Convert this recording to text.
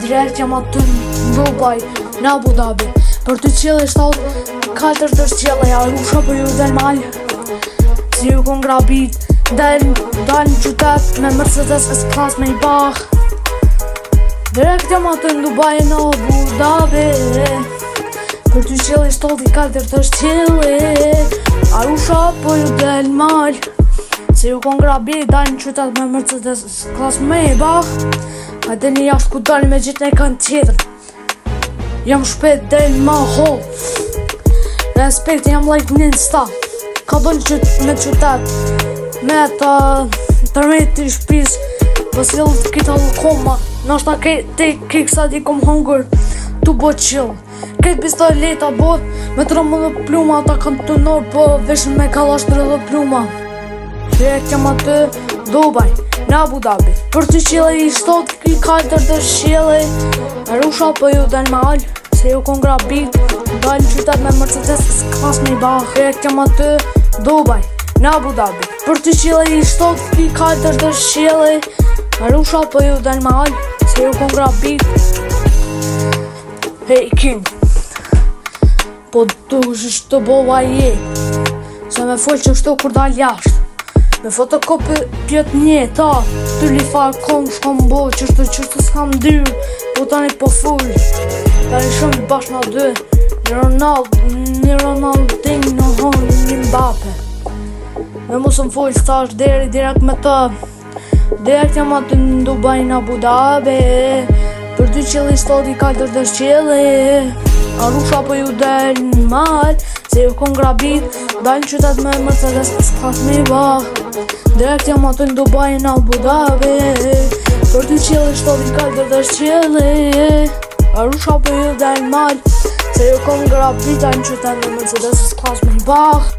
direkt jam aty në Dubai, në Abu Dhabi. Për ty qëllë shtot 4 të shqelle, Arusha për ju del mal. Si ju kon grabit, dal në qytet me Mercedes S-Class me i bach. Direkt jam aty në Dubai, në Abu Dhabi. Për ty qëllë shtot 4 të shqelle, Arusha për ju del mal. Si ju kon grabit, dal në qytet me Mercedes S-Class me i bach. Hajde një jashtë ku dali me gjithë në kanë tjetër. Jam shpet del ma ho. Respekt jam like në Insta. Ka do në me qytet. Me të tërmejt të shpis. Pësil të kita koma. Nashta te kësa di kom hongër. Tu bo chill. Këtë pistoleta bot. Me të rëmë dhe pluma. Ta kanë të nërë po veshën me kalash të rëdhe pluma. Direkt jam aty Dubai, në Abu Dhabi. Për ty qile i shtot i 4 të shqile. Arusha për ju del mal. Se ju kon grabit, dal në qytet me Mercedes S-Class me i bach. Direkt jam aty Dubai, në Abu Dhabi. Për ty qile i shtot i 4 të shqile. Arusha për ju del mal. Se ju kon grabit. Hey King, po du shtë bova je. Se me full që shtu kur dal jashtë. Me fotokopi pjët një ta. Ty li farë kom shkom bo. Qështë s'kam dyrë. Po tani po full. Tani shumë bashkë në dy. Një Ronaldinho në honë një Mbappe. Me mu sëm full stash deri direkt me të. Direkt jam aty në Dubai në Abu Dhabi. Për ty qëlli shtot i 4 të shqille. Arusha për ju del në mal. Se ju kon grabit, dal në qytet me Mercedes S-Class me i bach. Direkt jam aty në Dubai në Abu Dhabi. Për ty qëlli shtot i 4 të shqille. Arusha për ju del në mal. Se ju kon grabit, dal në qytet me Mercedes S-Class me i bach.